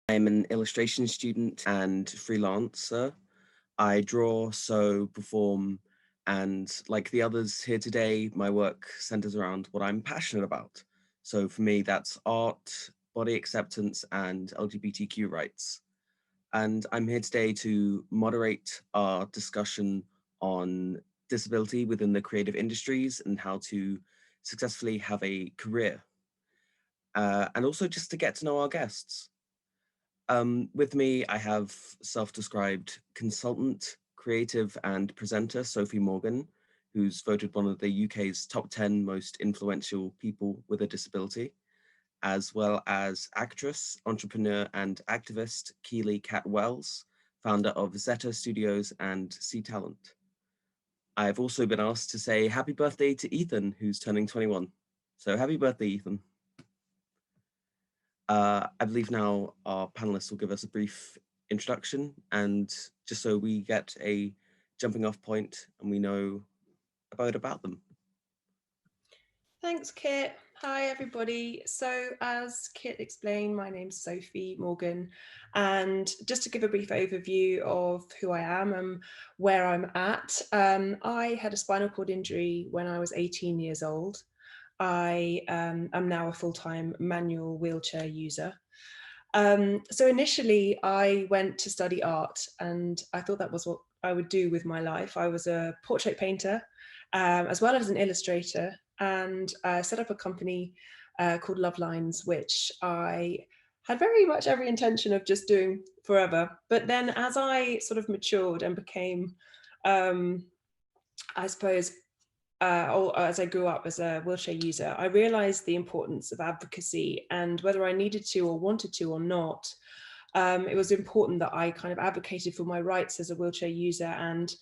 I'm an illustration student and freelancer. I draw, sew, perform, and like the others here today, my work centers around what I'm passionate about. So for me, that's art, body acceptance, and LGBTQ rights. And I'm here today to moderate our discussion on disability within the creative industries and how to successfully have a career. And also just to get to know our guests. With me, I have self-described consultant, creative, and presenter Sophie Morgan, who's voted one of the UK's top 10 most influential people with a disability, as well as actress, entrepreneur, and activist Keely Cat Wells, founder of Zeta Studios and Sea Talent. I've also been asked to say happy birthday to Ethan, who's turning 21. So happy birthday, Ethan. I believe now our panelists will give us a brief introduction, and just so we get a jumping off point and we know about them. Thanks, Kit. Hi, everybody. So as Kit explained, my name's Sophie Morgan. And just to give a brief overview of who I am and where I'm at, I had a spinal cord injury when I was 18 years old. I am now a full-time manual wheelchair user. So initially I went to study art and I thought that was what I would do with my life. I was a portrait painter as well as an illustrator, and set up a company called Love Lines, which I had very much every intention of just doing forever. But then as I sort of matured and became, I suppose, or as I grew up as a wheelchair user, I realized the importance of advocacy, and whether I needed to or wanted to or not, it was important that I kind of advocated for my rights as a wheelchair user, and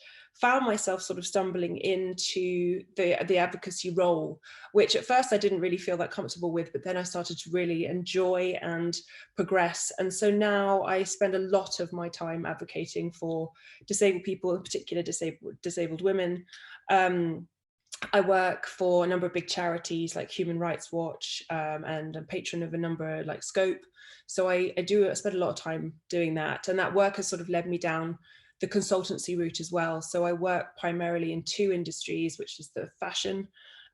found myself sort of stumbling into the advocacy role, which at first I didn't really feel that comfortable with, but then I started to really enjoy and progress. And so now I spend a lot of my time advocating for disabled people, in particular disabled women. I work for a number of big charities like Human Rights Watch, and I'm patron of a number like Scope. So I spend a lot of time doing that. And that work has sort of led me down the consultancy route as well. So I work primarily in two industries, which is the fashion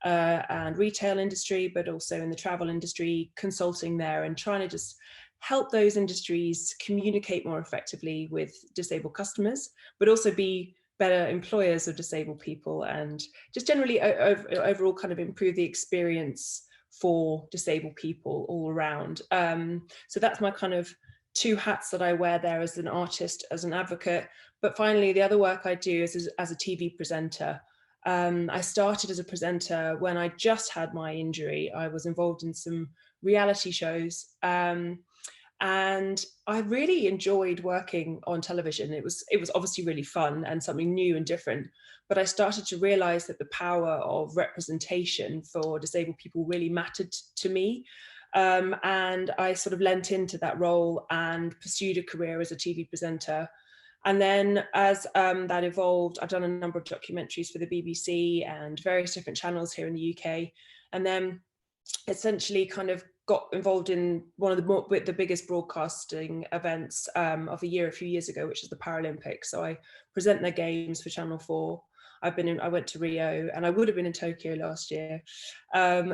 and retail industry, but also in the travel industry, consulting there and trying to just help those industries communicate more effectively with disabled customers, but also be better employers of disabled people, and just generally overall kind of improve the experience for disabled people all around. So that's my kind of two hats that I wear there, as an artist, as an advocate. But finally, the other work I do is as a TV presenter. I started as a presenter when I just had my injury. I was involved in some reality shows. And I really enjoyed working on television. It was obviously really fun and something new and different, but I started to realize that the power of representation for disabled people really mattered to me. And I sort of lent into that role and pursued a career as a TV presenter. And then as that evolved, I've done a number of documentaries for the BBC and various different channels here in the UK. And then essentially kind of got involved in one of the biggest broadcasting events of the year a few years ago, which is the Paralympics. So I present their games for Channel 4. I went to Rio, and I would have been in Tokyo last year.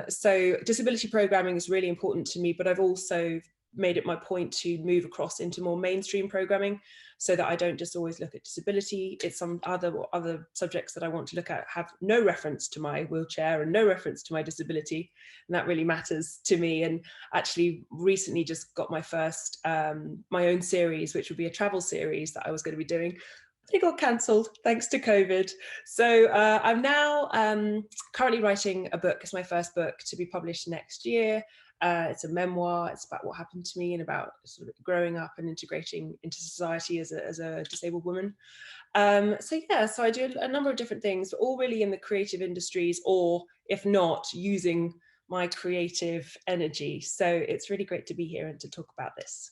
So disability programming is really important to me, but I've also made it my point to move across into more mainstream programming, so that I don't just always look at disability. It's some other subjects that I want to look at have no reference to my wheelchair and no reference to my disability, and that really matters to me. And actually recently just got my first my own series, which would be a travel series that I was going to be doing. It got cancelled thanks to COVID. So I'm now currently writing a book. It's my first book to be published next year. It's a memoir. It's about what happened to me and about sort of growing up and integrating into society as a disabled woman. So yeah, so I do a number of different things, but all really in the creative industries, or if not, using my creative energy. So it's really great to be here and to talk about this.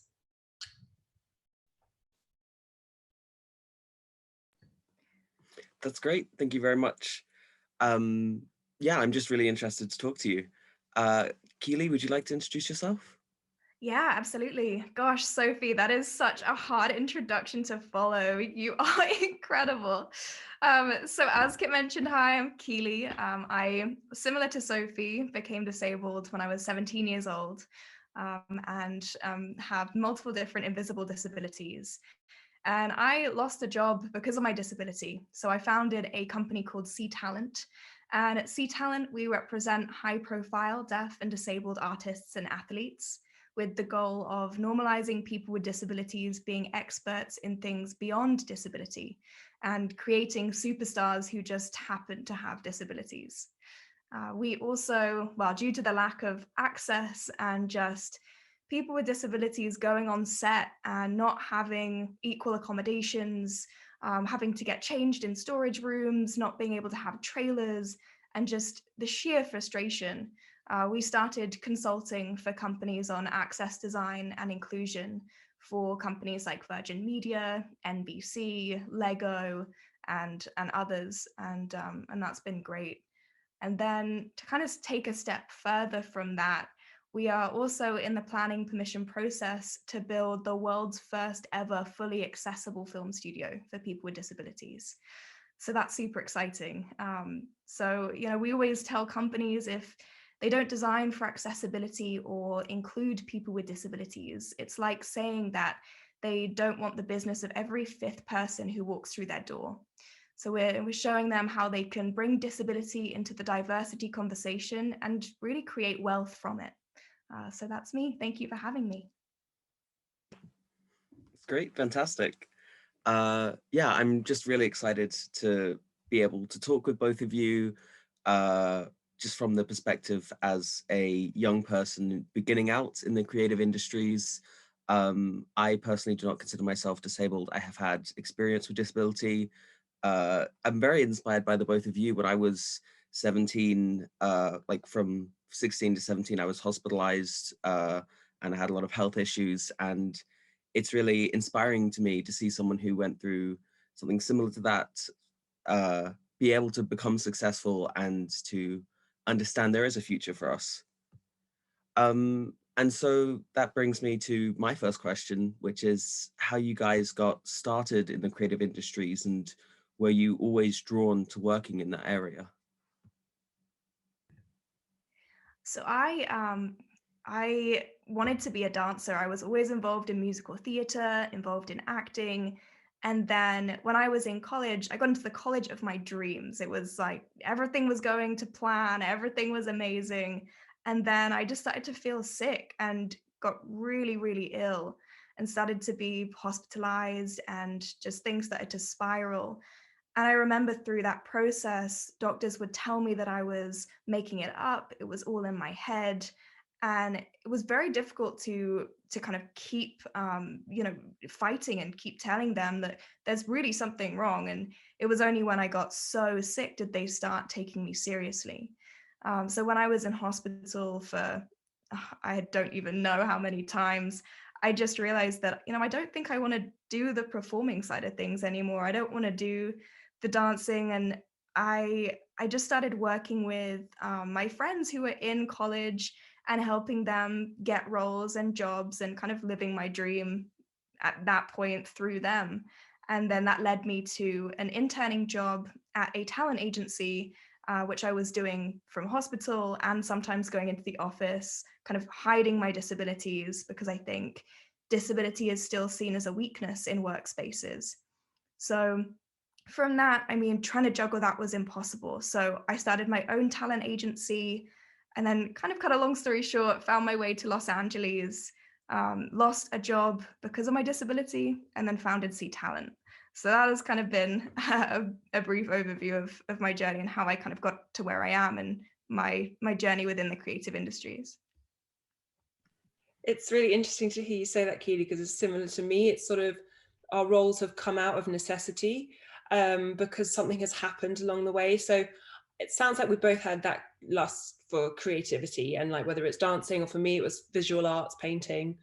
That's great. Thank you very much. Yeah, I'm just really interested to talk to you. Keely, would you like to introduce yourself? Yeah, absolutely. Gosh, Sophie, that is such a hard introduction to follow. You are incredible. So as Kit mentioned, hi, I'm Keely. I, similar to Sophie, became disabled when I was 17 years old, and have multiple different invisible disabilities. And I lost a job because of my disability. So I founded a company called C Talent. And at C Talent, we represent high profile deaf and disabled artists and athletes with the goal of normalizing people with disabilities being experts in things beyond disability and creating superstars who just happen to have disabilities. We also, well, due to the lack of access and just people with disabilities going on set and not having equal accommodations, having to get changed in storage rooms, not being able to have trailers, and just the sheer frustration, we started consulting for companies on access design and inclusion for companies like Virgin Media, NBC, Lego, and others, and that's been great. And then to kind of take a step further from that, we are also in the planning permission process to build the world's first ever fully accessible film studio for people with disabilities. So that's super exciting. So, you know, we always tell companies if they don't design for accessibility or include people with disabilities, it's like saying that they don't want the business of every fifth person who walks through their door. So we're showing them how they can bring disability into the diversity conversation and really create wealth from it. So that's me. Thank you for having me. It's great, fantastic. Yeah, I'm just really excited to be able to talk with both of you, uh, just from the perspective as a young person beginning out in the creative industries. I personally do not consider myself disabled. I have had experience with disability. I'm very inspired by the both of you. When I was 17, like from 16 to 17, I was hospitalized and I had a lot of health issues. And it's really inspiring to me to see someone who went through something similar to that be able to become successful and to understand there is a future for us. And so that brings me to my first question, which is how you guys got started in the creative industries and were you always drawn to working in that area? So I wanted to be a dancer. I was always involved in musical theater, involved in acting. And then when I was in college, I got into the college of my dreams. It was like everything was going to plan, everything was amazing. And then I just started to feel sick and got really, really ill and started to be hospitalized, and just things started to spiral. And I remember through that process, doctors would tell me that I was making it up. It was all in my head. And it was very difficult to kind of keep, fighting and keep telling them that there's really something wrong. And it was only when I got so sick did they start taking me seriously. So when I was in hospital for, I don't even know how many times, I just realized that, I don't think I want to do the performing side of things anymore. I don't want to do the dancing. And I just started working with my friends who were in college and helping them get roles and jobs and kind of living my dream at that point through them. And then that led me to an interning job at a talent agency, which I was doing from hospital and sometimes going into the office, kind of hiding my disabilities, because I think disability is still seen as a weakness in workspaces. So from that, I mean, trying to juggle that was impossible. So I started my own talent agency, and then, kind of cut a long story short, found my way to Los Angeles, lost a job because of my disability, and then founded C Talent. So that has kind of been a brief overview of my journey and how I kind of got to where I am and my journey within the creative industries. It's really interesting to hear you say that, Keely, because it's similar to me. It's sort of our roles have come out of necessity because something has happened along the way. So it sounds like we both had that lust for creativity, and like whether it's dancing or for me it was visual arts, painting.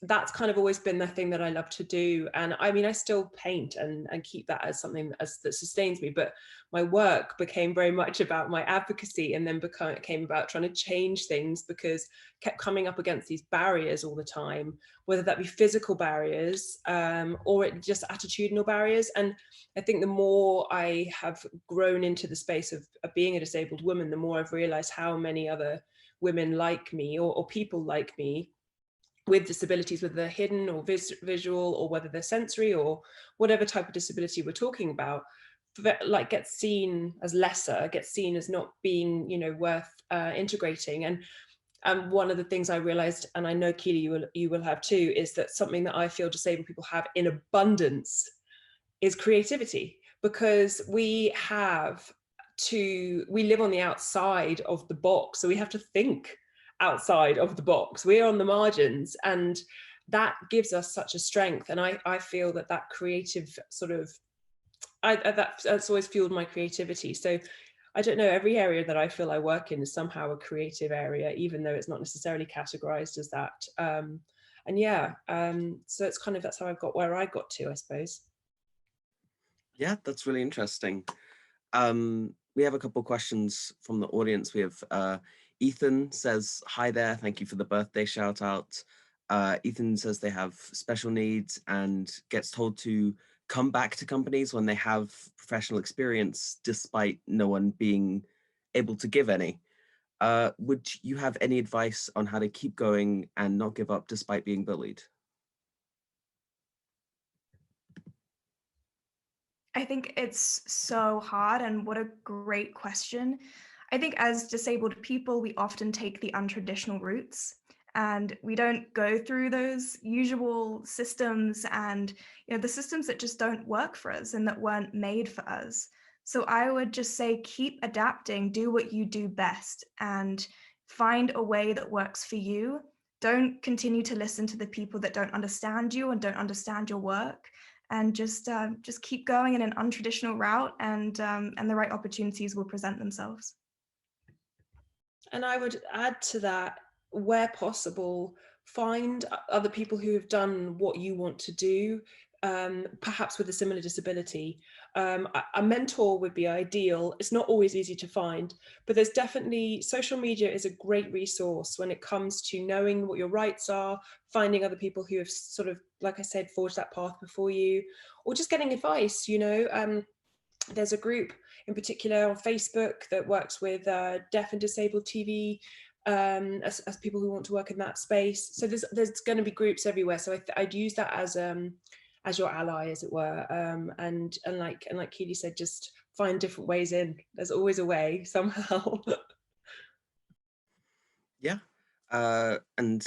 that's kind of always been the thing that I love to do. And I mean, I still paint and keep that as something that sustains me, but my work became very much about my advocacy, and then came about trying to change things, because kept coming up against these barriers all the time, whether that be physical barriers or it just attitudinal barriers. And I think the more I have grown into the space of being a disabled woman, the more I've realized how many other women like me, or people like me, with disabilities, whether they're hidden or visual, or whether they're sensory, or whatever type of disability we're talking about, like gets seen as lesser, gets seen as not being, worth integrating. And one of the things I realized, and I know Keely you will have too, is that something that I feel disabled people have in abundance is creativity, because we live on the outside of the box, so we have to think outside of the box. We're on the margins, and that gives us such a strength. And I feel that creative sort of, that's always fueled my creativity. So I don't know, every area that I feel I work in is somehow a creative area, even though it's not necessarily categorized as that. So it's kind of, that's how I've got where I got to, I suppose. Yeah, that's really interesting. We have a couple of questions from the audience. We have Ethan says, hi there, thank you for the birthday shout out. Ethan says they have special needs and gets told to come back to companies when they have professional experience, despite no one being able to give any. Would you have any advice on how to keep going and not give up despite being bullied? I think it's so hard, and what a great question. I think as disabled people, we often take the untraditional routes, and we don't go through those usual systems, and the systems that just don't work for us and that weren't made for us. So I would just say, keep adapting, do what you do best, and find a way that works for you. Don't continue to listen to the people that don't understand you and don't understand your work, and just keep going in an untraditional route, and the right opportunities will present themselves. And I would add to that, where possible, find other people who have done what you want to do, perhaps with a similar disability. A mentor would be ideal. It's not always easy to find, but there's definitely, social media is a great resource when it comes to knowing what your rights are, finding other people who have sort of, like I said, forged that path before you, or just getting advice. There's a group in particular on Facebook that works with deaf and disabled TV, as people who want to work in that space. So there's going to be groups everywhere. So I'd use that as your ally, as it were. And like Keely said, just find different ways in. There's always a way somehow. Yeah. And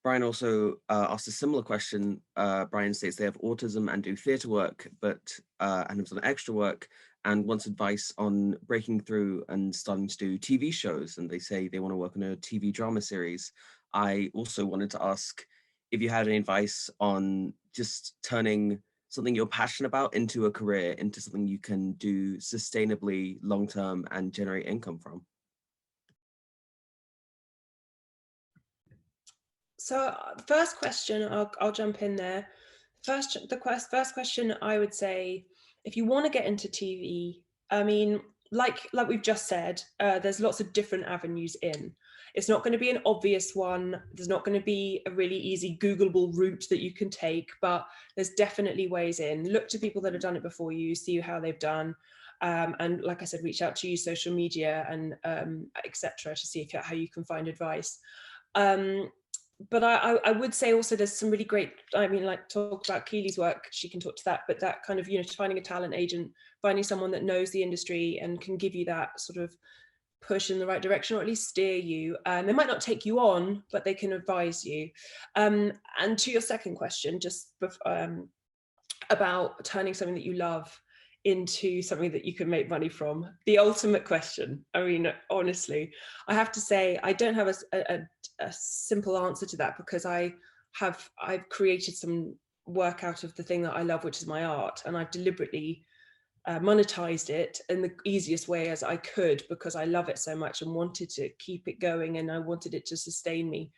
Brian also asked a similar question. Brian states they have autism and do theatre work, and have done extra work, and wants advice on breaking through and starting to do TV shows. And they say they want to work on a TV drama series. I also wanted to ask if you had any advice on just turning something you're passionate about into a career, into something you can do sustainably long-term and generate income from. So first question, I'll jump in there. First question, I would say, if you want to get into TV, I mean, like we've just said, there's lots of different avenues in. It's not going to be an obvious one. There's not going to be a really easy Googleable route that you can take, but there's definitely ways in. Look to people that have done it before you, see how they've done. And like I said, reach out to use social media and etc. to see how you can find advice. But I would say also there's some really great, I mean, like, talk about Keely's work, she can talk to that, but that kind of, finding a talent agent, finding someone that knows the industry and can give you that sort of push in the right direction, or at least steer you. They might not take you on, but they can advise you. And to your second question, just about turning something that you love into something that you can make money from, the ultimate question. I mean, honestly, I have to say I don't have a simple answer to that, because I've created some work out of the thing that I love, which is my art, and I've deliberately monetized it in the easiest way as I could, because I love it so much and wanted to keep it going, and I wanted it to sustain me.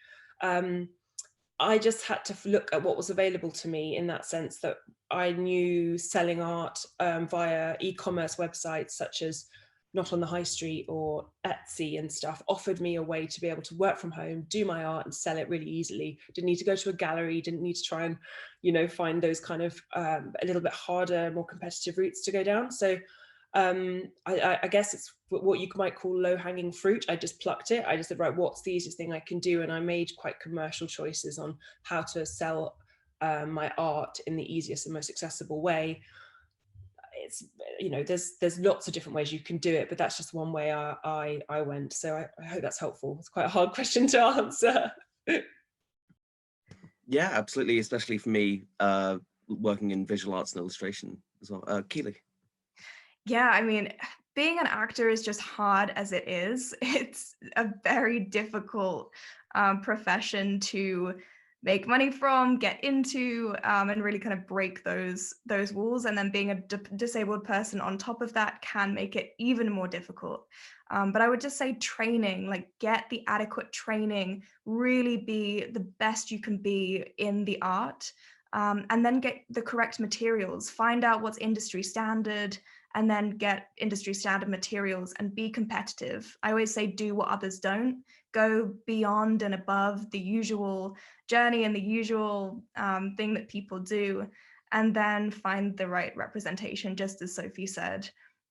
I just had to look at what was available to me, in that sense that I knew selling art via e-commerce websites such as Not on the High Street or Etsy and stuff offered me a way to be able to work from home, do my art and sell it really easily. Didn't need to go to a gallery, didn't need to try and, you know, find those kind of a little bit harder, more competitive routes to go down. So I guess it's what you might call low-hanging fruit. I just plucked it. I just said, right, what's the easiest thing I can do? And I made quite commercial choices on how to sell my art in the easiest and most accessible way. It's, you know, there's lots of different ways you can do it, but that's just one way I went. So I hope that's helpful. It's quite a hard question to answer. Yeah, absolutely, especially for me, working in visual arts and illustration as well. Keely. Yeah, I mean, being an actor is just hard as it is. It's a very difficult profession to make money from, get into, and really kind of break those walls. And then being a disabled person on top of that can make it even more difficult. But I would just say training, like get the adequate training, really be the best you can be in the art, and then get the correct materials, find out what's industry standard, and then get industry standard materials and be competitive. I always say do what others don't, go beyond and above the usual journey and the usual thing that people do, and then find the right representation, just as Sophie said.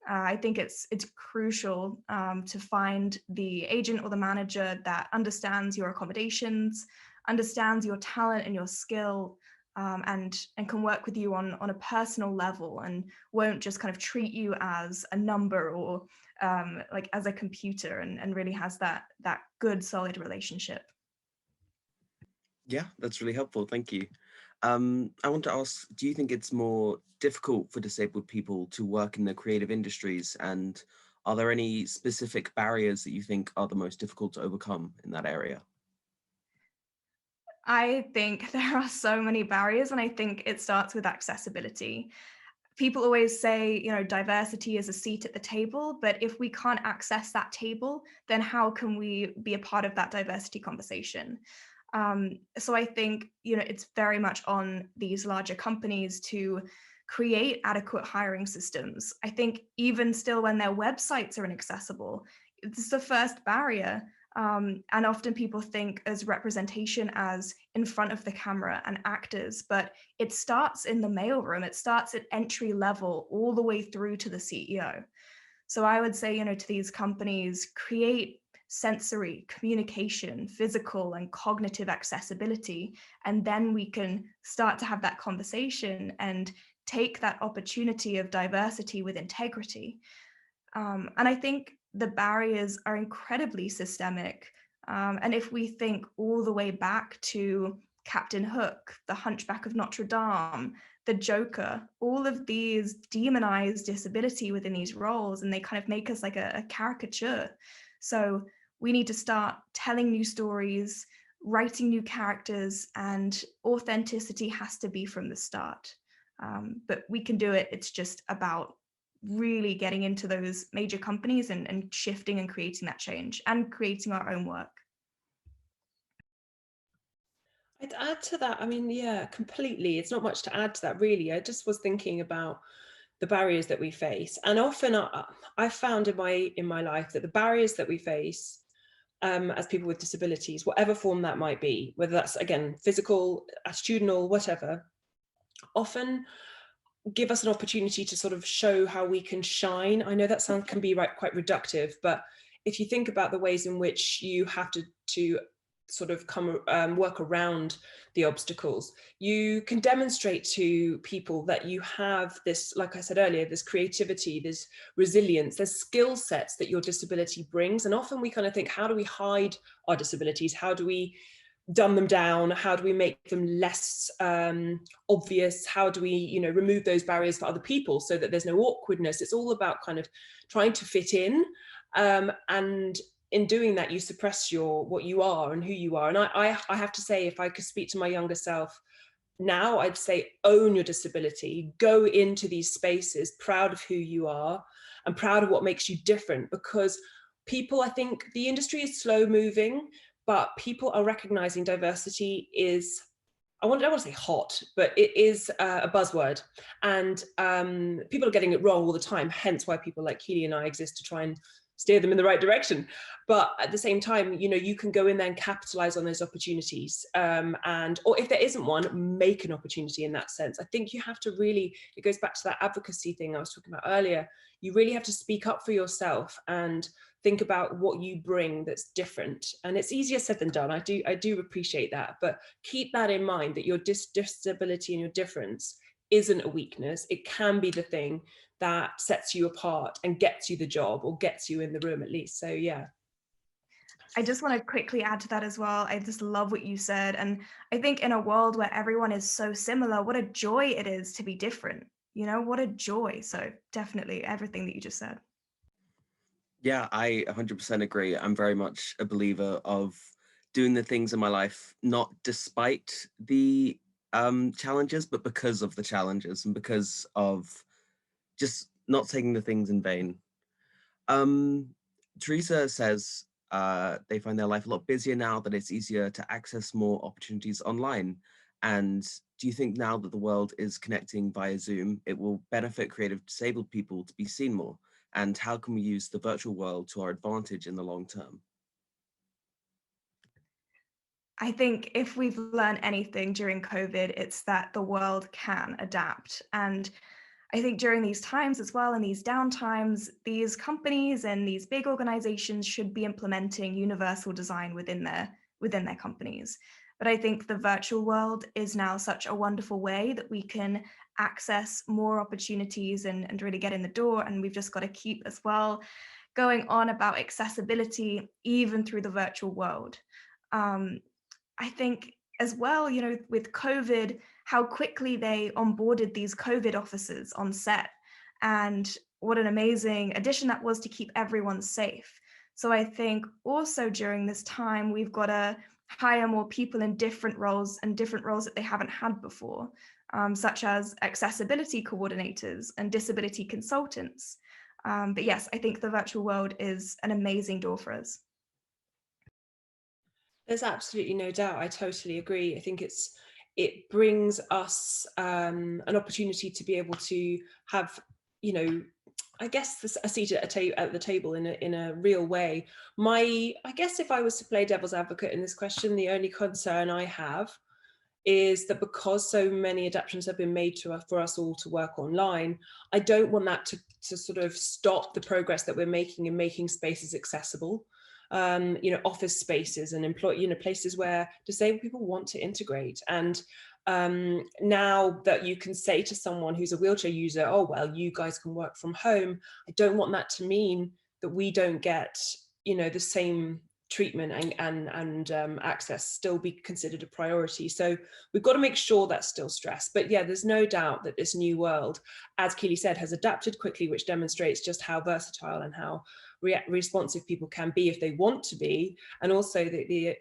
I think it's crucial to find the agent or the manager that understands your accommodations, understands your talent and your skill, and can work with you on a personal level and won't just kind of treat you as a number or like as a computer, and really has that good solid relationship. Yeah, that's really helpful. Thank you. I want to ask, do you think it's more difficult for disabled people to work in the creative industries? And are there any specific barriers that you think are the most difficult to overcome in that area? I think there are so many barriers, and I think it starts with accessibility. People always say, you know, diversity is a seat at the table, but if we can't access that table, then how can we be a part of that diversity conversation? So I think, you know, it's very much on these larger companies to create adequate hiring systems. I think even still when their websites are inaccessible, it's the first barrier. And often people think as representation as in front of the camera and actors, but it starts in the mailroom. It starts at entry level all the way through to the CEO. So I would say, you know, to these companies, create sensory, communication, physical and cognitive accessibility, and then we can start to have that conversation and take that opportunity of diversity with integrity. And I think the barriers are incredibly systemic. And if we think all the way back to Captain Hook, The Hunchback of Notre Dame, the Joker, all of these demonize disability within these roles, and they kind of make us like a caricature. So we need to start telling new stories, writing new characters, and authenticity has to be from the start. But we can do it. It's just about really getting into those major companies and shifting and creating that change and creating our own work. I'd add to that, I mean, yeah, completely. It's not much to add to that, really. I just was thinking about the barriers that we face. And often I've found in my life that the barriers that we face as people with disabilities, whatever form that might be, whether that's, again, physical, attitudinal, whatever, often give us an opportunity to sort of show how we can shine. I know that can be quite reductive, but if you think about the ways in which you have to sort of work around the obstacles, you can demonstrate to people that you have this, like I said earlier, this creativity, this resilience, there's skill sets that your disability brings. And often we kind of think, how do we hide our disabilities? How do we dumb them down? How do we make them less obvious? How do we, you know, remove those barriers for other people so that there's no awkwardness? It's all about kind of trying to fit in, and in doing that, you suppress what you are and who you are. And I have to say, if I could speak to my younger self now, I'd say own your disability, go into these spaces proud of who you are and proud of what makes you different, because people, I think the industry is slow moving, but people are recognizing diversity is, I don't want to say hot, but it is a buzzword, and people are getting it wrong all the time, hence why people like Keely and I exist, to try and steer them in the right direction. But at the same time, you know, you can go in there and capitalize on those opportunities, and or if there isn't one, make an opportunity in that sense. I think you have to really, it goes back to that advocacy thing I was talking about earlier. You really have to speak up for yourself and think about what you bring that's different. And it's easier said than done. I do appreciate that, but keep that in mind, that your disability and your difference isn't a weakness. It can be the thing that sets you apart and gets you the job, or gets you in the room at least. So yeah. I just want to quickly add to that as well. I just love what you said. And I think in a world where everyone is so similar, what a joy it is to be different. You know, what a joy. So definitely everything that you just said. Yeah, I 100% agree. I'm very much a believer of doing the things in my life, not despite the challenges, but because of the challenges, and because of just not taking the things in vain. Teresa says they find their life a lot busier now, that it's easier to access more opportunities online. And do you think now that the world is connecting via Zoom, it will benefit creative disabled people to be seen more? And how can we use the virtual world to our advantage in the long term? I think if we've learned anything during COVID, it's that the world can adapt. And I think during these times as well, in these downtimes, these companies and these big organizations should be implementing universal design within their companies. But I think the virtual world is now such a wonderful way that we can access more opportunities and really get in the door. And we've just got to keep as well going on about accessibility, even through the virtual world. I think as well, you know, with COVID, how quickly they onboarded these COVID officers on set, and what an amazing addition that was to keep everyone safe. So I think also during this time, we've got to hire more people in different roles, and different roles that they haven't had before, such as accessibility coordinators and disability consultants. But yes, I think the virtual world is an amazing door for us. There's absolutely no doubt. I totally agree. I think it brings us an opportunity to be able to have, you know, I guess a seat at the table in a real way. I guess if I was to play devil's advocate in this question, the only concern I have is that because so many adaptations have been made for us all to work online, I don't want that to sort of stop the progress that we're making in making spaces accessible. You know, office spaces and places where disabled people want to integrate. And now that you can say to someone who's a wheelchair user, oh, well, you guys can work from home, I don't want that to mean that we don't get, you know, the same treatment and access still be considered a priority. So we've got to make sure that's still stressed. But yeah, there's no doubt that this new world, as Keely said, has adapted quickly, which demonstrates just how versatile and how responsive people can be if they want to be. And also the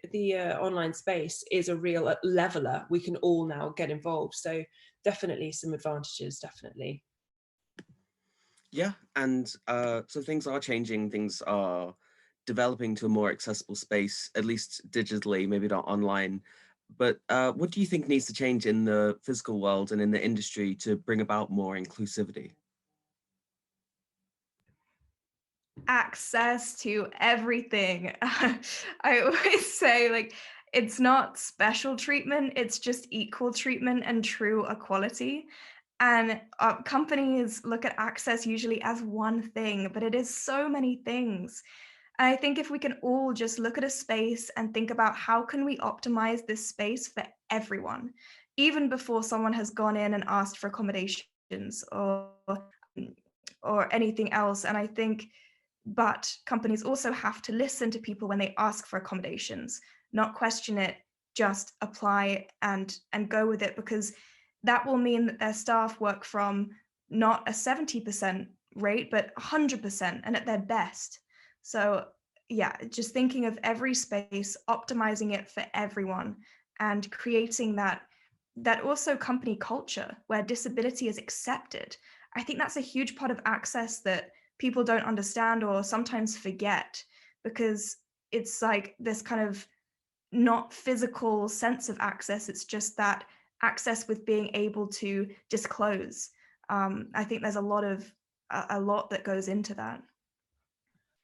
online space is a real leveler. We can all now get involved. So definitely some advantages, definitely. Yeah, and so things are changing, things are developing to a more accessible space, at least digitally, maybe not online. But what do you think needs to change in the physical world and in the industry to bring about more inclusivity? Access to everything. I always say, like, it's not special treatment, it's just equal treatment and true equality. And companies look at access usually as one thing, but it is so many things. And I think if we can all just look at a space and think about how can we optimize this space for everyone, even before someone has gone in and asked for accommodations or anything else. And I think, but companies also have to listen to people when they ask for accommodations, not question it, just apply and go with it, because that will mean that their staff work from not a 70% rate, but 100% and at their best. So yeah, just thinking of every space, optimizing it for everyone, and creating that also company culture where disability is accepted. I think that's a huge part of access that people don't understand or sometimes forget, because it's like this kind of not physical sense of access. It's just that access with being able to disclose. I think there's a lot that goes into that.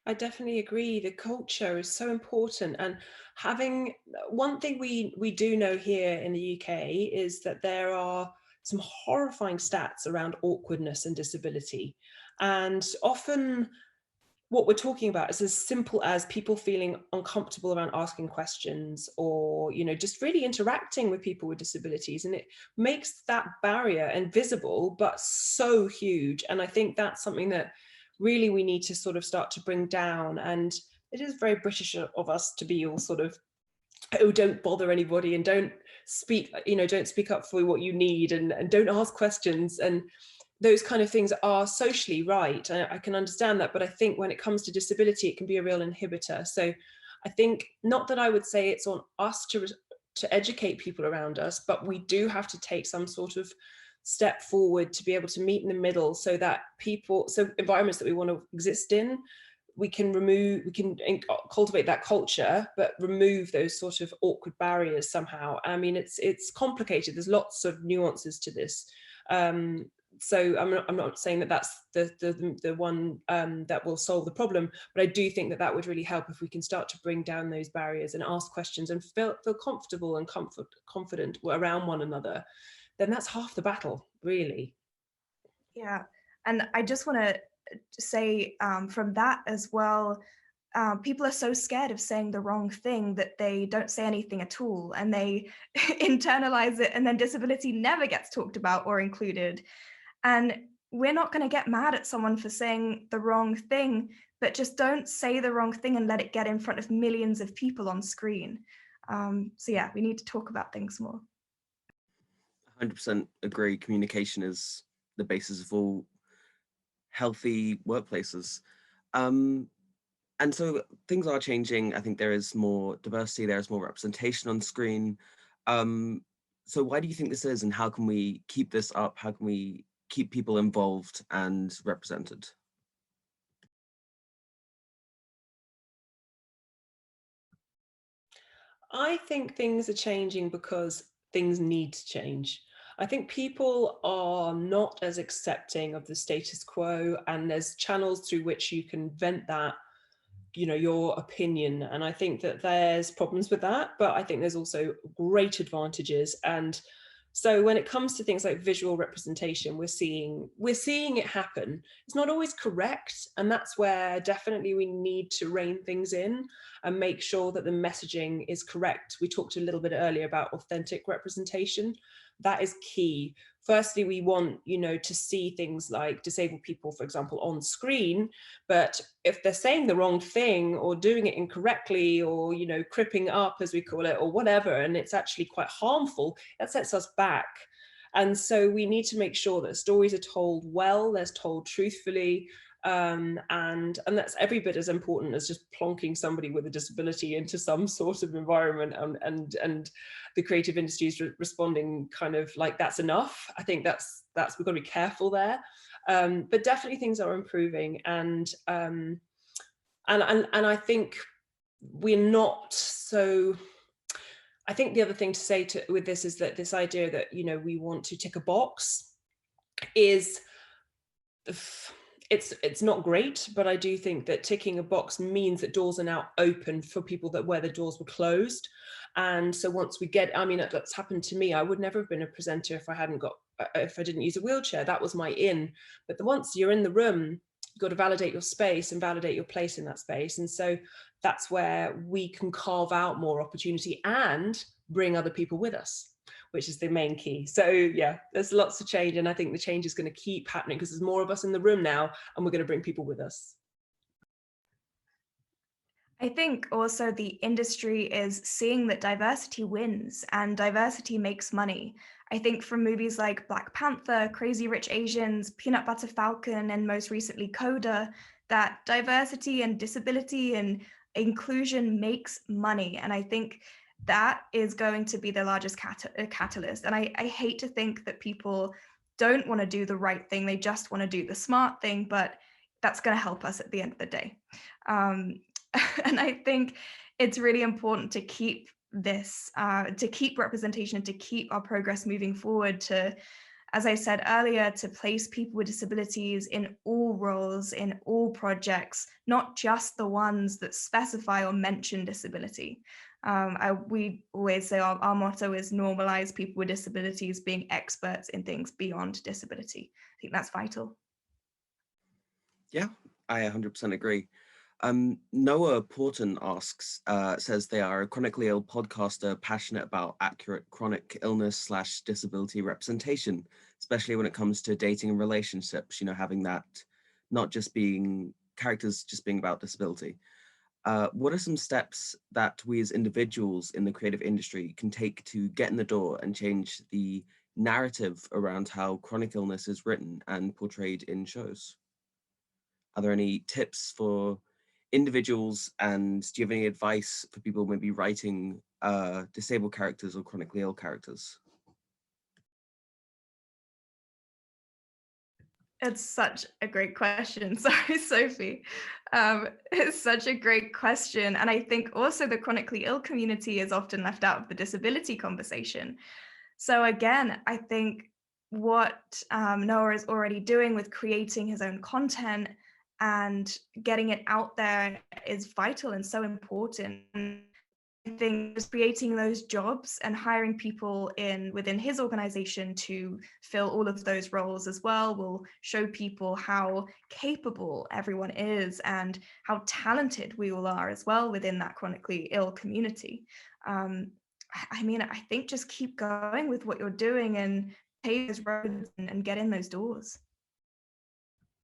I definitely agree. The culture is so important, and having one thing we do know here in the UK is that there are some horrifying stats around awkwardness and disability, and often what we're talking about is as simple as people feeling uncomfortable around asking questions, or just really interacting with people with disabilities, and it makes that barrier invisible but so huge. And I think that's something that really we need to sort of start to bring down. And it is very British of us to be all sort of, oh, don't bother anybody, and don't speak up for what you need, and don't ask questions, and those kind of things are socially right. I can understand that, but I think when it comes to disability, it can be a real inhibitor. So I think, not that I would say it's on us to educate people around us, but we do have to take some sort of step forward to be able to meet in the middle, so that environments that we want to exist in, we can cultivate that culture, but remove those sort of awkward barriers somehow. I mean, it's complicated. There's lots of nuances to this. So I'm not saying that that's the one that will solve the problem, but I do think that would really help if we can start to bring down those barriers and ask questions and feel comfortable and confident around one another. Then that's half the battle, really. Yeah, and I just want to say from that as well, people are so scared of saying the wrong thing that they don't say anything at all, and they internalize it, and then disability never gets talked about or included. And we're not going to get mad at someone for saying the wrong thing, but just don't say the wrong thing and let it get in front of millions of people on screen. So yeah, we need to talk about things more. 100% agree. Communication is the basis of all healthy workplaces. And so things are changing. I think there is more diversity, there is more representation on screen. So why do you think this is, and how can we keep this up? How can we keep people involved and represented? I think things are changing because things need to change. I think people are not as accepting of the status quo, and there's channels through which you can vent that, your opinion. And I think that there's problems with that, but I think there's also great advantages. And so when it comes to things like visual representation, we're seeing it happen. It's not always correct, and that's where definitely we need to rein things in and make sure that the messaging is correct. We talked a little bit earlier about authentic representation. That is key. Firstly, we want, to see things like disabled people, for example, on screen, but if they're saying the wrong thing or doing it incorrectly, or, cripping up, as we call it, or whatever, and it's actually quite harmful, that sets us back. And so we need to make sure that stories are told well, they're told truthfully, and that's every bit as important as just plonking somebody with a disability into some sort of environment, and the creative industries responding kind of like that's enough. I think that's we've got to be careful there, but definitely things are improving, and I think we're not so. I think the other thing to say with this is that this idea that we want to tick a box is. It's not great, but I do think that ticking a box means that doors are now open for people where the doors were closed. And so once we get, that's happened to me. I would never have been a presenter if I didn't use a wheelchair. That was my in. But once you're in the room, you've got to validate your space and validate your place in that space. And so that's where we can carve out more opportunity and bring other people with us, which is the main key. So yeah, there's lots to change, and I think the change is going to keep happening because there's more of us in the room now, and we're going to bring people with us. I think also the industry is seeing that diversity wins and diversity makes money. I think from movies like Black Panther, Crazy Rich Asians, Peanut Butter Falcon, and most recently Coda, that diversity and disability and inclusion makes money. And I think that is going to be the largest catalyst. And I hate to think that people don't want to do the right thing. They just want to do the smart thing, but that's going to help us at the end of the day. And I think it's really important to keep this, to keep representation and to keep our progress moving forward, to, as I said earlier, to place people with disabilities in all roles, in all projects, not just the ones that specify or mention disability. We always say our motto is normalize people with disabilities being experts in things beyond disability. I think that's vital. Yeah, I 100% agree. Noah Porton asks, says they are a chronically ill podcaster passionate about accurate chronic illness/disability representation, especially when it comes to dating and relationships, you know, having that not just being characters just being about disability. What are some steps that we as individuals in the creative industry can take to get in the door and change the narrative around how chronic illness is written and portrayed in shows? Are there any tips for individuals, and do you have any advice for people maybe writing disabled characters or chronically ill characters? It's such a great question. Sorry, Sophie. It's such a great question. And I think also the chronically ill community is often left out of the disability conversation. So again, I think what Noah is already doing with creating his own content and getting it out there is vital and so important. I think just creating those jobs and hiring people within his organization to fill all of those roles as well will show people how capable everyone is and how talented we all are as well within that chronically ill community. I mean, I think just keep going with what you're doing and pave those roads and get in those doors.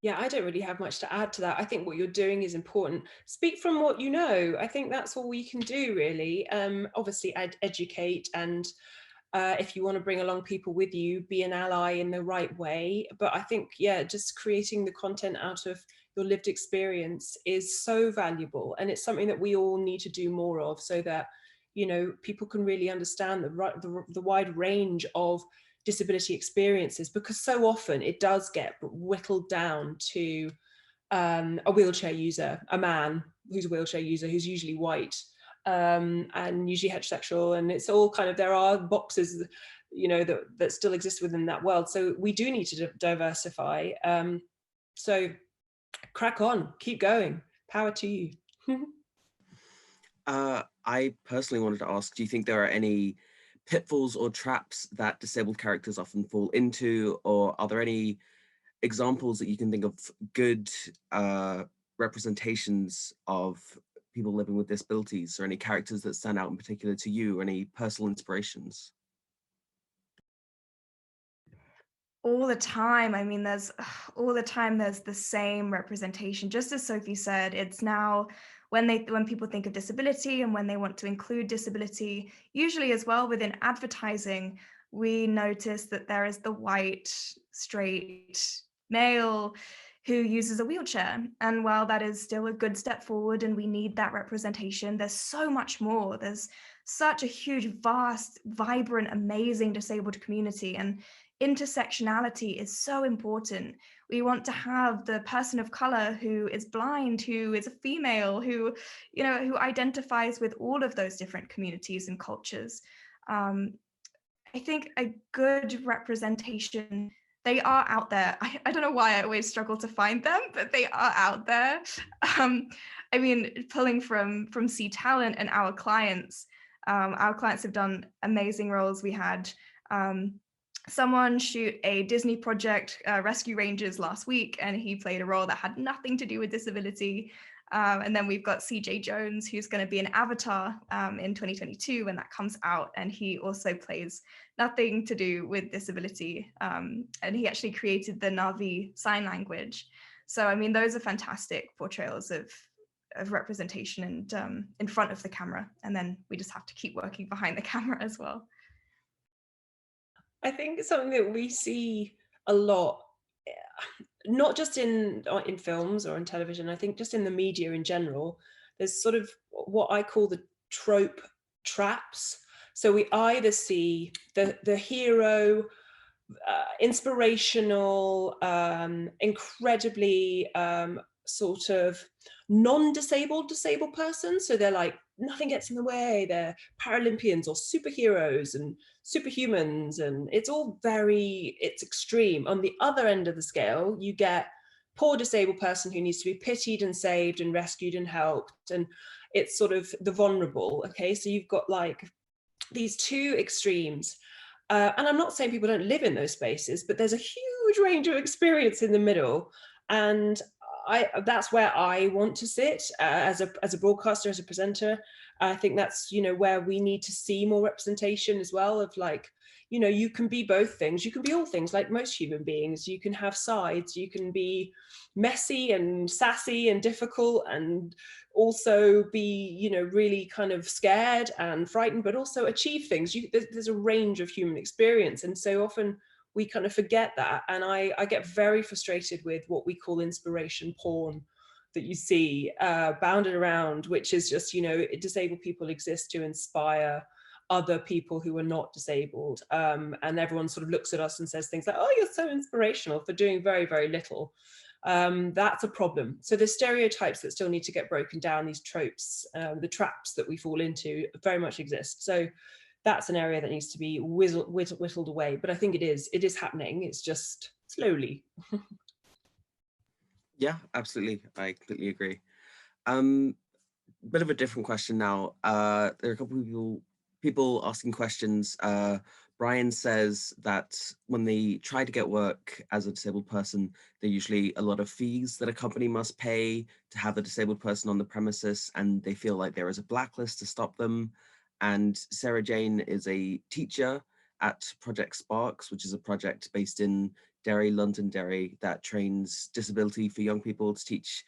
Yeah, I don't really have much to add to that. I think what you're doing is important. Speak from what you know. I think that's all we can do, really. Obviously, educate, and if you want to bring along people with you, be an ally in the right way. But I think, yeah, just creating the content out of your lived experience is so valuable, and it's something that we all need to do more of, so that, you know, people can really understand the wide range of disability experiences, because so often it does get whittled down to a wheelchair user, a man who's a wheelchair user, who's usually white, and usually heterosexual, and it's all kind of, there are boxes, you know, that still exist within that world. So we do need to diversify. So crack on, keep going, power to you. I personally wanted to ask, do you think there are any pitfalls or traps that disabled characters often fall into, or are there any examples that you can think of good representations of people living with disabilities, or any characters that stand out in particular to you, or any personal inspirations? All the time. I mean, there's all the time there's the same representation. Just as Sophie said, it's now when people think of disability and when they want to include disability, usually as well within advertising, we notice that there is the white, straight male who uses a wheelchair. And while that is still a good step forward and we need that representation, there's so much more. There's such a huge, vast, vibrant, amazing disabled community. And intersectionality is so important. We want to have the person of color who is blind, who is a female, who, you know, who identifies with all of those different communities and cultures. I think a good representation, they are out there. I don't know why I always struggle to find them, but they are out there. I mean, pulling from C Talent and our clients have done amazing roles. We had someone shoot a Disney project, Rescue Rangers, last week, and he played a role that had nothing to do with disability. And then we've got CJ Jones, who's going to be an Avatar in 2022 when that comes out, and he also plays nothing to do with disability. And he actually created the Na'vi sign language. So, I mean, those are fantastic portrayals of representation and in front of the camera. And then we just have to keep working behind the camera as well. I think it's something that we see a lot, not just in films or in television. I think just in the media in general, there's sort of what I call the trope traps. So we either see the hero, inspirational, incredibly sort of non-disabled person. So they're like nothing gets in the way. They're Paralympians or superheroes and superhumans, and it's extreme. On the other end of the scale, you get poor disabled person who needs to be pitied and saved and rescued and helped, and it's sort of the vulnerable. Okay, so you've got like these two extremes. And I'm not saying people don't live in those spaces, but there's a huge range of experience in the middle. And that's where I want to sit as a broadcaster, as a presenter. I think that's, where we need to see more representation as well of like, you can be both things. You can be all things like most human beings. You can have sides. You can be messy and sassy and difficult, and also be, really kind of scared and frightened, but also achieve things. There's a range of human experience. And so often we kind of forget that. And I get very frustrated with what we call inspiration porn that you see bounded around, which is just, disabled people exist to inspire other people who are not disabled. And everyone sort of looks at us and says things like, oh, you're so inspirational, for doing very, very little. That's a problem. So there's stereotypes that still need to get broken down. These tropes, the traps that we fall into very much exist. So that's an area that needs to be whittled away. But I think it is happening. It's just slowly. Yeah, absolutely. I completely agree. Bit of a different question now. There are a couple of people asking questions. Brian says that when they try to get work as a disabled person, there are usually a lot of fees that a company must pay to have a disabled person on the premises, and they feel like there is a blacklist to stop them. And Sarah Jane is a teacher at Project Sparks, which is a project based in Derry, Londonderry, that trains disability for young people to teach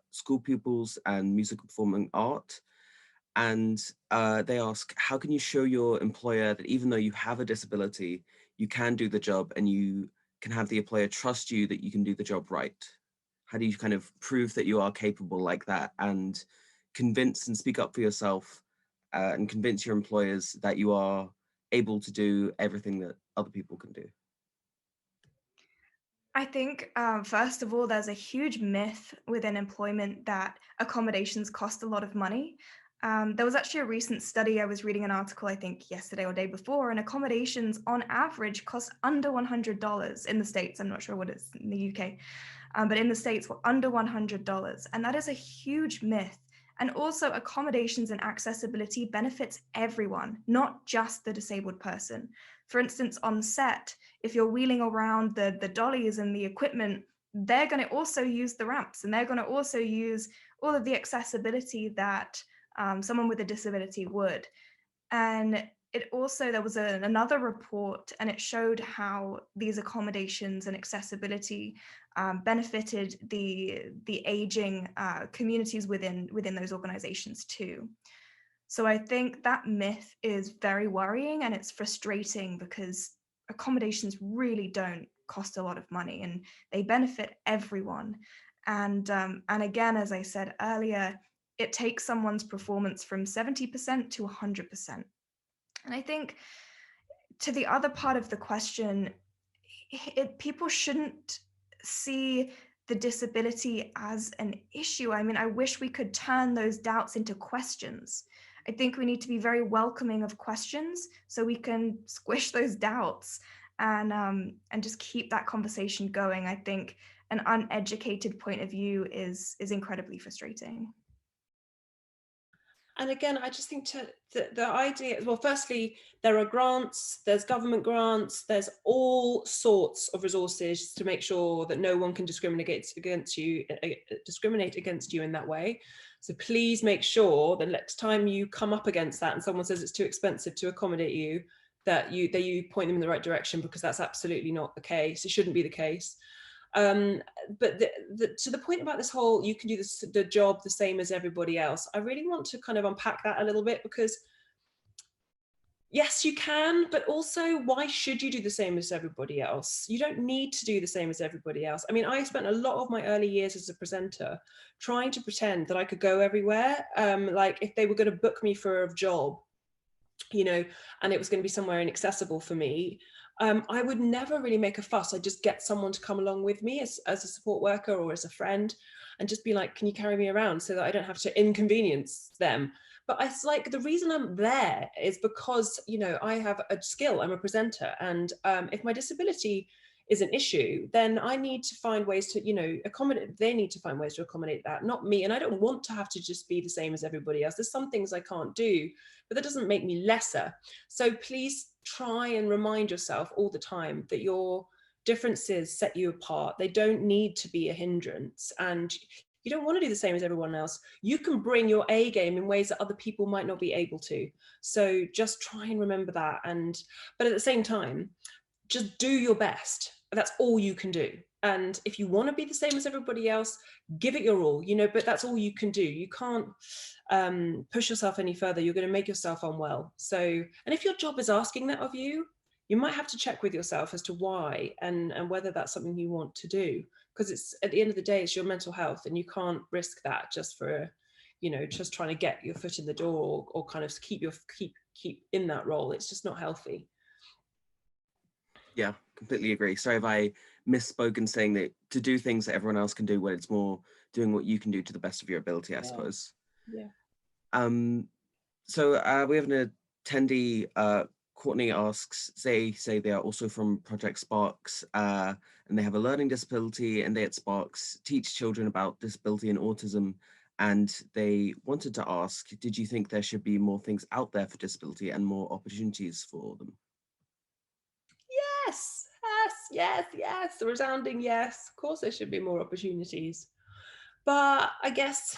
school pupils and musical performing art. And they ask, how can you show your employer that even though you have a disability, you can do the job, and you can have the employer trust you that you can do the job right? How do you kind of prove that you are capable like that, and convince and speak up for yourself, and convince your employers that you are able to do everything that other people can do? I think, first of all, there's a huge myth within employment that accommodations cost a lot of money. There was actually a recent study. I was reading an article, I think yesterday or day before, and accommodations on average cost under $100 in the States. I'm not sure what it's in the UK, but in the States were under $100. And that is a huge myth. And also, accommodations and accessibility benefits everyone, not just the disabled person. For instance, on set, if you're wheeling around the dollies and the equipment, they're going to also use the ramps, and they're going to also use all of the accessibility that someone with a disability would. And it also, there was another report, and it showed how these accommodations and accessibility benefited the aging communities within those organizations too. So I think that myth is very worrying, and it's frustrating because accommodations really don't cost a lot of money, and they benefit everyone. And again, as I said earlier, it takes someone's performance from 70% to 100%. And I think, to the other part of the question, people shouldn't see the disability as an issue. I mean, I wish we could turn those doubts into questions. I think we need to be very welcoming of questions so we can squish those doubts and just keep that conversation going. I think an uneducated point of view is incredibly frustrating. And again, I just think the idea, well, firstly, there are grants, there's government grants, there's all sorts of resources to make sure that no one can discriminate against you in that way. So please make sure that next time you come up against that and someone says it's too expensive to accommodate you, that you point them in the right direction, because that's absolutely not the case. It shouldn't be the case. But to the point about this whole, you can do the job the same as everybody else, I really want to kind of unpack that a little bit, because yes, you can, but also, why should you do the same as everybody else? You don't need to do the same as everybody else. I mean, I spent a lot of my early years as a presenter trying to pretend that I could go everywhere. Like if they were going to book me for a job, and it was going to be somewhere inaccessible for me, I would never really make a fuss. I'd just get someone to come along with me as a support worker or as a friend, and just be like, can you carry me around, so that I don't have to inconvenience them. But it's like the reason I'm there is because, you know, I have a skill, I'm a presenter. And if my disability is an issue, then I need to find ways to, you know, accommodate, they need to find ways to accommodate that, not me. And I don't want to have to just be the same as everybody else. There's some things I can't do, but that doesn't make me lesser. So please try and remind yourself all the time that your differences set you apart. They don't need to be a hindrance. And you don't want to do the same as everyone else. You can bring your A game in ways that other people might not be able to. So just try and remember that. But at the same time, just do your best. That's all you can do. And if you want to be the same as everybody else, give it your all, you know, but that's all you can do. You can't push yourself any further. You're going to make yourself unwell. So, and if your job is asking that of you, you might have to check with yourself as to why and whether that's something you want to do. Because it's, at the end of the day, it's your mental health, and you can't risk that just for, you know, just trying to get your foot in the door, or kind of keep in that role. It's just not healthy. Yeah, completely agree. Sorry if I misspoke in saying that to do things that everyone else can do, when it's more doing what you can do to the best of your ability, I suppose. Yeah. So we have an attendee, Courtney asks, say they are also from Project Sparks, and they have a learning disability, and they at Sparks teach children about disability and autism. And they wanted to ask, did you think there should be more things out there for disability and more opportunities for them? Yes, a resounding yes. Of course there should be more opportunities. But I guess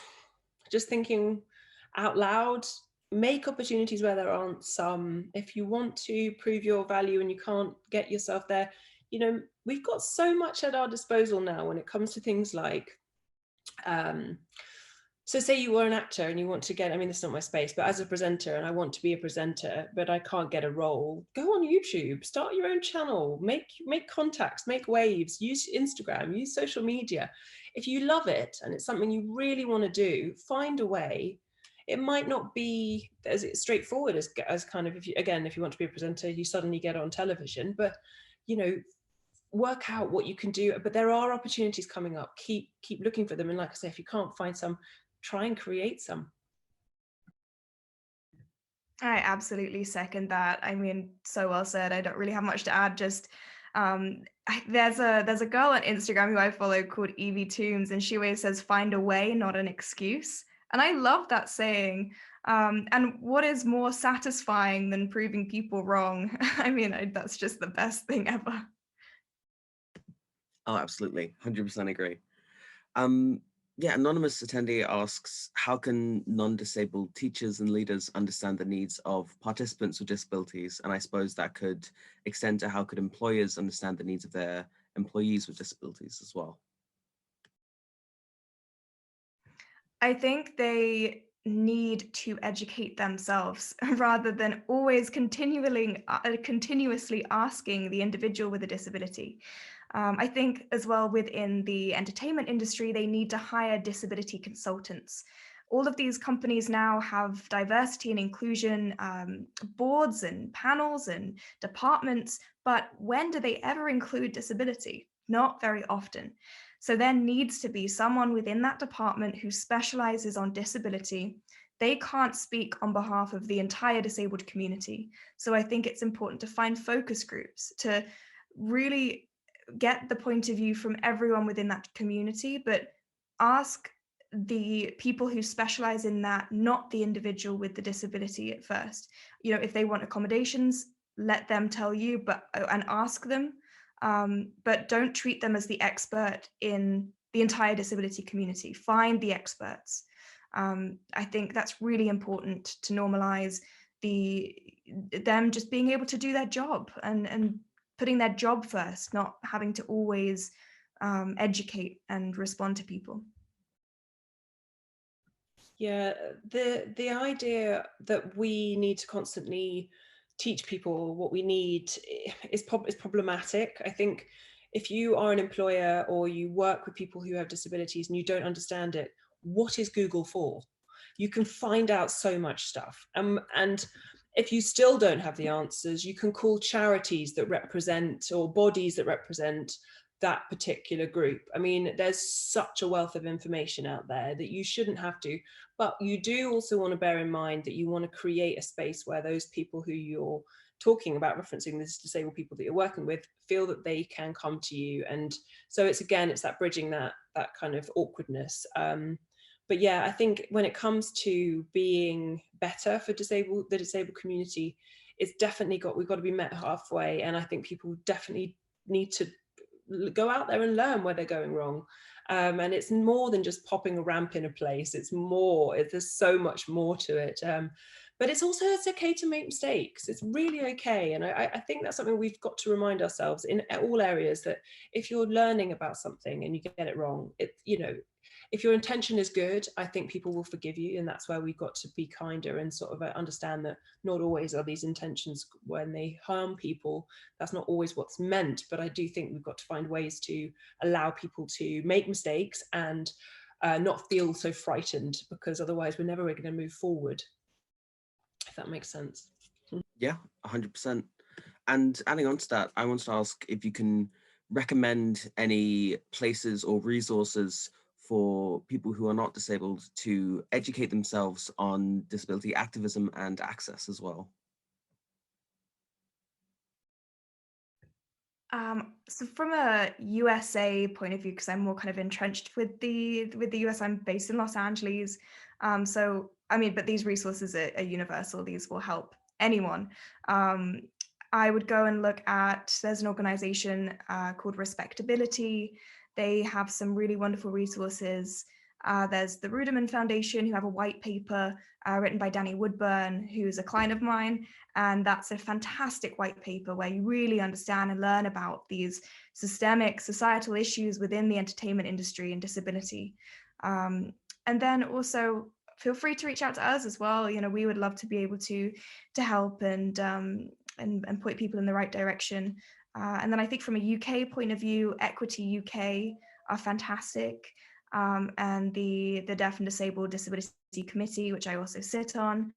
just thinking out loud, make opportunities where there aren't some. If you want to prove your value and you can't get yourself there, you know, we've got so much at our disposal now when it comes to things like, so say you were an actor and you want to get, I mean, this is not my space, but as a presenter, and I want to be a presenter, but I can't get a role, go on YouTube, start your own channel, make contacts, make waves, use Instagram, use social media. If you love it and it's something you really want to do, find a way. It might not be as straightforward as kind of, if you want to be a presenter, you suddenly get on television, but, you know, work out what you can do. But there are opportunities coming up. Keep looking for them. And like I say, if you can't find some, try and create some. I absolutely second that. I mean, so well said. I don't really have much to add. Just there's a girl on Instagram who I follow called Evie Toombs, and she always says, "Find a way, not an excuse." And I love that saying. And what is more satisfying than proving people wrong? I mean, that's just the best thing ever. Oh, absolutely. 100% agree. Yeah, anonymous attendee asks, how can non-disabled teachers and leaders understand the needs of participants with disabilities? And I suppose that could extend to how could employers understand the needs of their employees with disabilities as well? I think they need to educate themselves rather than always continuously asking the individual with a disability. I think as well within the entertainment industry, they need to hire disability consultants. All of these companies now have diversity and inclusion boards and panels and departments, but when do they ever include disability? Not very often. So there needs to be someone within that department who specializes on disability. They can't speak on behalf of the entire disabled community. So I think it's important to find focus groups to really get the point of view from everyone within that community, but ask the people who specialize in that, not the individual with the disability at first. You know, if they want accommodations, let them tell you, and ask them. But don't treat them as the expert in the entire disability community. Find the experts. I think that's really important to normalize them just being able to do their job and putting their job first, not having to always educate and respond to people. Yeah, the idea that we need to constantly teach people what we need is problematic. I think if you are an employer or you work with people who have disabilities and you don't understand it, what is Google for? You can find out so much stuff. And if you still don't have the answers, you can call charities that represent, or bodies that represent that particular group. I mean, there's such a wealth of information out there that you shouldn't have to, but you do also want to bear in mind that you want to create a space where those people who you're talking about, referencing this disabled people that you're working with, feel that they can come to you. And so it's, again, it's that bridging that kind of awkwardness. But yeah, I think when it comes to being better for the disabled community, it's definitely we've got to be met halfway. And I think people definitely need to go out there and learn where they're going wrong. And it's more than just popping a ramp in a place. It's more, there's so much more to it. But it's okay to make mistakes. It's really okay. And I think that's something we've got to remind ourselves in all areas, that if you're learning about something and you get it wrong, if your intention is good, I think people will forgive you. And that's where we've got to be kinder and sort of understand that not always are these intentions, when they harm people, that's not always what's meant. But I do think we've got to find ways to allow people to make mistakes and not feel so frightened, because otherwise we're never really going to move forward, if that makes sense. Yeah, 100%. And adding on to that, I wanted to ask if you can recommend any places or resources for people who are not disabled to educate themselves on disability activism and access as well. So from a USA point of view, because I'm more kind of entrenched with the US, I'm based in Los Angeles. So I mean, but these resources are universal. These will help anyone. I would go and look at, there's an organization called Respectability. They have some really wonderful resources. There's the Ruderman Foundation, who have a white paper written by Danny Woodburn, who's a client of mine. And that's a fantastic white paper where you really understand and learn about these systemic societal issues within the entertainment industry and disability. And then also feel free to reach out to us as well. You know, we would love to be able to help and point people in the right direction. And then I think from a UK point of view, Equity UK are fantastic. And the Deaf and Disabled Disability Committee, which I also sit on,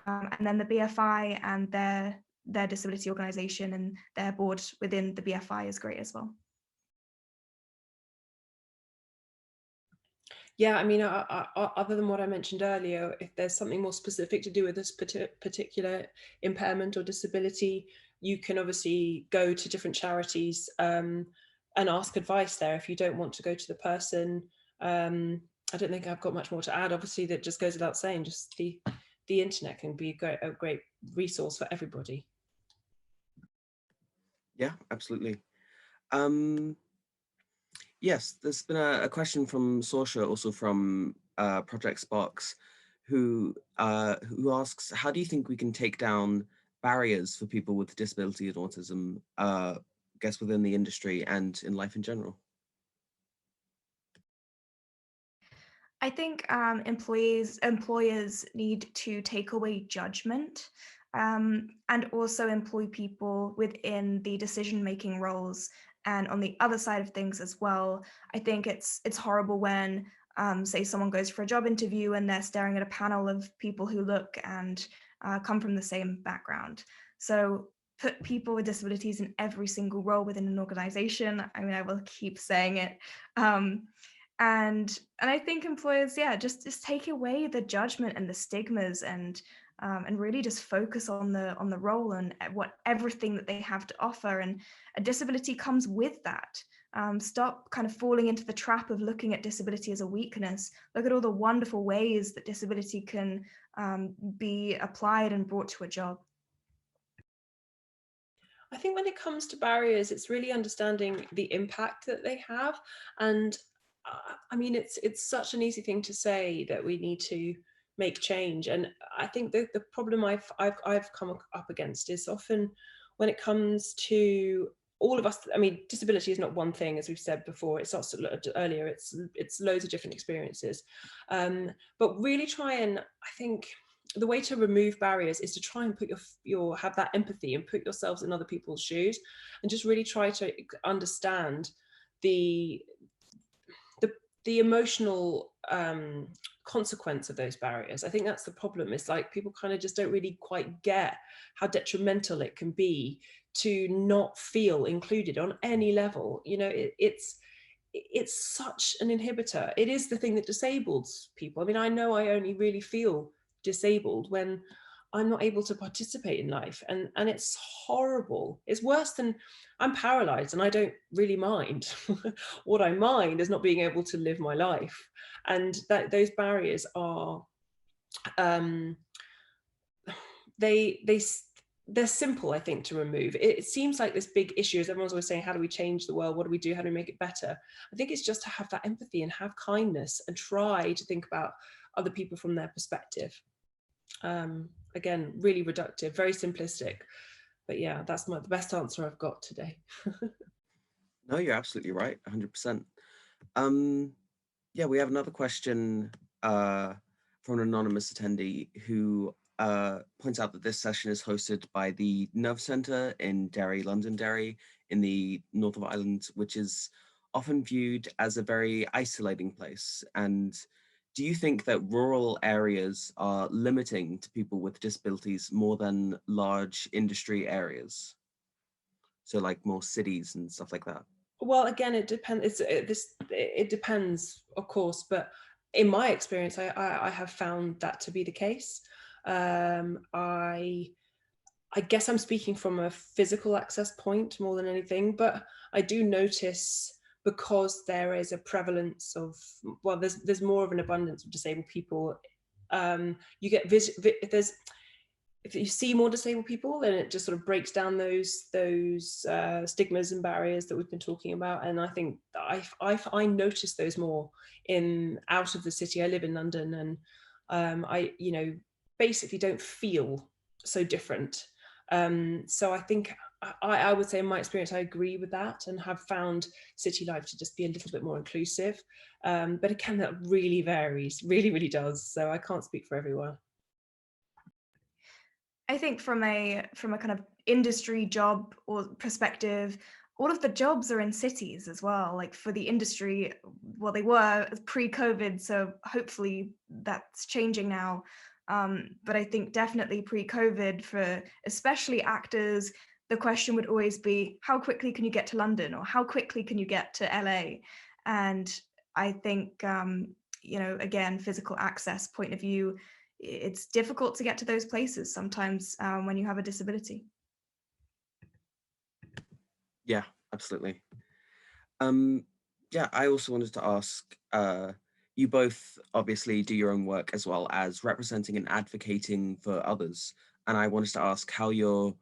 and then the BFI and their disability organization and their board within the BFI is great as well. Yeah, I mean, other than what I mentioned earlier, if there's something more specific to do with this particular impairment or disability, you can obviously go to different charities and ask advice there. If you don't want to go to the person, I don't think I've got much more to add. Obviously, that just goes without saying, just the internet can be a great resource for everybody. Yeah, absolutely. Yes, there's been a question from Sorsha, also from Project Sparks, who asks, how do you think we can take down barriers for people with disability and autism, I guess within the industry and in life in general? I think employers need to take away judgment and also employ people within the decision-making roles. And on the other side of things as well, I think it's horrible when, say, someone goes for a job interview and they're staring at a panel of people who look and come from the same background. So put people with disabilities in every single role within an organization. I mean, I will keep saying it. And I think employers, yeah, just take away the judgment and the stigmas and really just focus on the role and what everything that they have to offer. And a disability comes with that. Stop kind of falling into the trap of looking at disability as a weakness. Look at all the wonderful ways that disability can be applied and brought to a job. I think when it comes to barriers, it's really understanding the impact that they have. And I mean, it's such an easy thing to say that we need to make change. And I think the problem I've come up against is often when it comes to all of us. I mean, disability is not one thing, as we've said before. It's also earlier. It's loads of different experiences. But really try and, I think the way to remove barriers is to try and put have that empathy and put yourselves in other people's shoes, and just really try to understand the emotional consequence of those barriers. I think that's the problem. It's like people kind of just don't really quite get how detrimental it can be to not feel included on any level. You know, it's such an inhibitor. It is the thing that disables people. I mean, I know I only really feel disabled when I'm not able to participate in life, and it's horrible. It's worse than, I'm paralyzed and I don't really mind. What I mind is not being able to live my life, and that those barriers are they're simple, I think, to remove. It seems like this big issue is everyone's always saying, how do we change the world? What do we do? How do we make it better? I think it's just to have that empathy and have kindness and try to think about other people from their perspective. Again, really reductive, very simplistic, but yeah, that's the best answer I've got today. No, you're absolutely right, 100%. Yeah, we have another question from an anonymous attendee who points out that this session is hosted by the Nerve Centre in Derry, Londonderry, in the north of Ireland, which is often viewed as a very isolating place. And do you think that rural areas are limiting to people with disabilities more than large industry areas? So like more cities and stuff like that? Well, again, it depends. It depends, of course, but in my experience, I have found that to be the case. I guess I'm speaking from a physical access point more than anything, but I do notice, because there is a prevalence of, well, there's more of an abundance of disabled people. You get if you see more disabled people, then it just sort of breaks down those stigmas and barriers that we've been talking about. And I think I notice those more out of the city. I live in London, and I basically don't feel so different. So I think I would say, in my experience, I agree with that and have found city life to just be a little bit more inclusive. But again, that really varies, really does. So I can't speak for everyone. I think from a kind of industry job or perspective, all of the jobs are in cities as well. Like for the industry, well, they were pre-COVID, so hopefully that's changing now. But I think definitely pre-COVID, for especially actors, the question would always be, how quickly can you get to London, or how quickly can you get to LA? And I think, again, physical access point of view, it's difficult to get to those places sometimes when you have a disability. Yeah, absolutely. Yeah, I also wanted to ask, you both obviously do your own work as well as representing and advocating for others. And I wanted to ask how your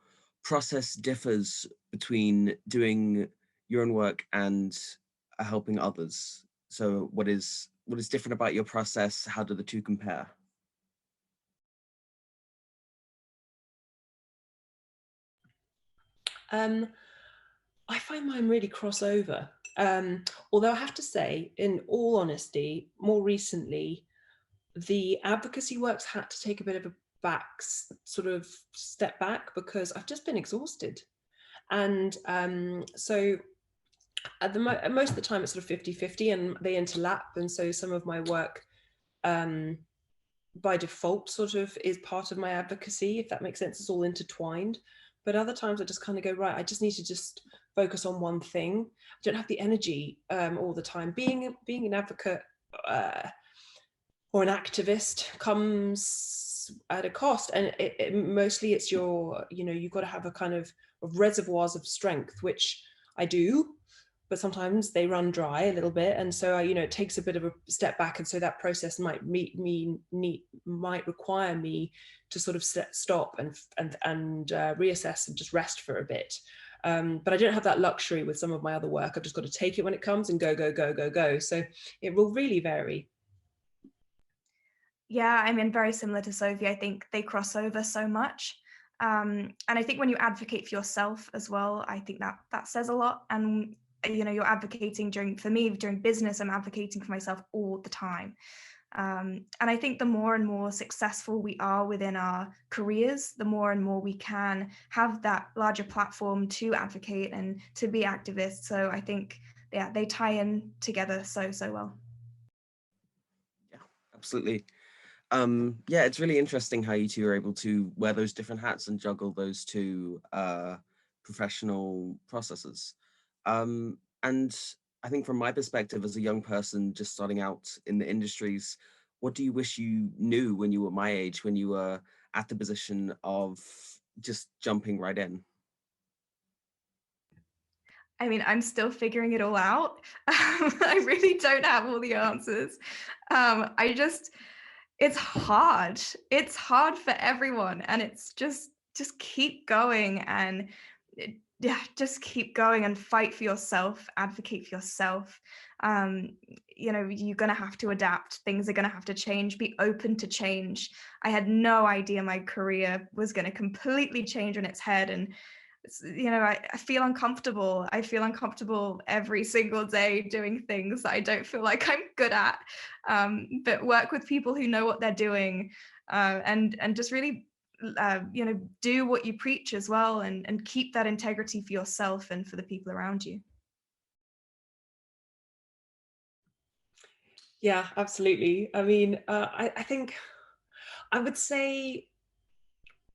process differs between doing your own work and helping others. So what is different about your process? How do the two compare? I find mine really crossover. Although I have to say, in all honesty, more recently, the advocacy work's had to take a bit of a step back, because I've just been exhausted. And so most of the time it's sort of 50-50, and they interlap. And so some of my work by default sort of is part of my advocacy, if that makes sense. It's all intertwined. But other times I just kind of go, right, I just need to just focus on one thing. I don't have the energy all the time. Being an advocate or an activist comes at a cost, and mostly it's you've got to have a kind of reservoirs of strength, which I do, but sometimes they run dry a little bit, and so it takes a bit of a step back, and so that process might require me to sort of stop and reassess and just rest for a bit. But I don't have that luxury with some of my other work. I've just got to take it when it comes and go. So it will really vary. Yeah, I mean, very similar to Sophie. I think they cross over so much. And I think when you advocate for yourself as well, I think that says a lot. And you're advocating during business, I'm advocating for myself all the time. And I think the more and more successful we are within our careers, the more and more we can have that larger platform to advocate and to be activists. So I think, yeah, they tie in together so well. Yeah, Absolutely. Yeah, it's really interesting how you two are able to wear those different hats and juggle those two professional processes. And I think from my perspective as a young person just starting out in the industries, what do you wish you knew when you were my age, when you were at the position of just jumping right in? I mean, I'm still figuring it all out. I really don't have all the answers. I just, it's hard. It's hard for everyone, and it's just keep going and yeah, just keep going and fight for yourself, advocate for yourself. Um, you're gonna have to adapt. Things are gonna have to change. Be open to change. I had no idea my career was gonna completely change on its head, and I feel uncomfortable. I feel uncomfortable every single day doing things that I don't feel like I'm good at. But work with people who know what they're doing, and just really, do what you preach as well, and keep that integrity for yourself and for the people around you. Yeah, absolutely. I mean, I think I would say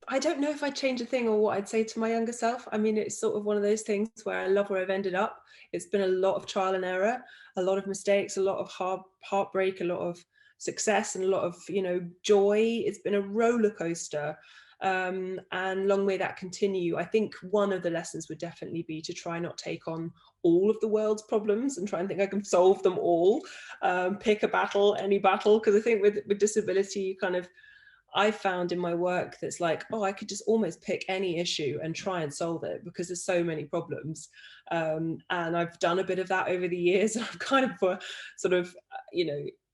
I don't know if I'd change a thing or what I'd say to my younger self. I mean, it's sort of one of those things where I love where I've ended up. It's been a lot of trial and error, a lot of mistakes, a lot of heartbreak, a lot of success, and a lot of, joy. It's been a roller coaster. And long may that continue. I think one of the lessons would definitely be to try not take on all of the world's problems and try and think I can solve them all. Pick a battle, any battle, because I think with disability, you kind of I found in my work that's like, oh, I could just almost pick any issue and try and solve it because there's so many problems. And I've done a bit of that over the years. I've kind of sort of,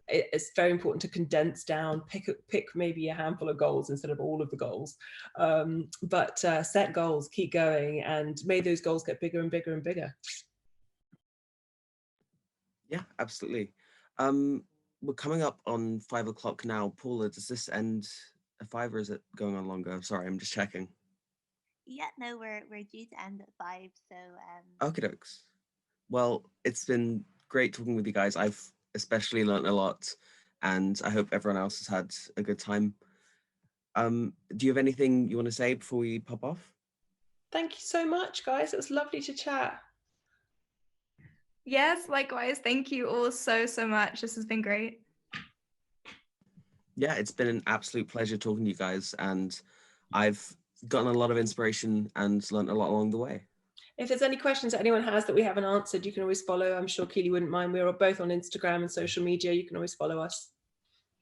it's very important to condense down, pick maybe a handful of goals instead of all of the goals. But set goals, keep going, and may those goals get bigger and bigger and bigger. Yeah, absolutely. We're coming up on 5 o'clock now. Paula, does this end at 5 or is it going on longer? Sorry, I'm just checking. Yeah, no, we're due to end at 5, so Okay, dokes. Well, it's been great talking with you guys. I've especially learned a lot, and I hope everyone else has had a good time. Do you have anything you want to say before we pop off? Thank you so much, guys. It was lovely to chat. Yes, likewise. Thank you all so much. This has been great. Yeah, it's been an absolute pleasure talking to you guys, and I've gotten a lot of inspiration and learned a lot along the way. If there's any questions that anyone has that we haven't answered, you can always follow. I'm sure Keely wouldn't mind. We're both on Instagram and social media. You can always follow us.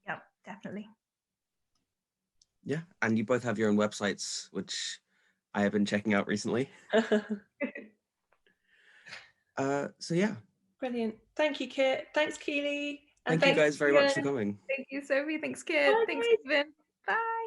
Yep, definitely. Yeah, and you both have your own websites, which I have been checking out recently. So yeah. Brilliant. Thank you, Kit. Thanks, Keely. Thank you guys very much for coming. Thank you, Sophie. Thanks, Kit. Bye, Thanks, guys. Stephen. Bye.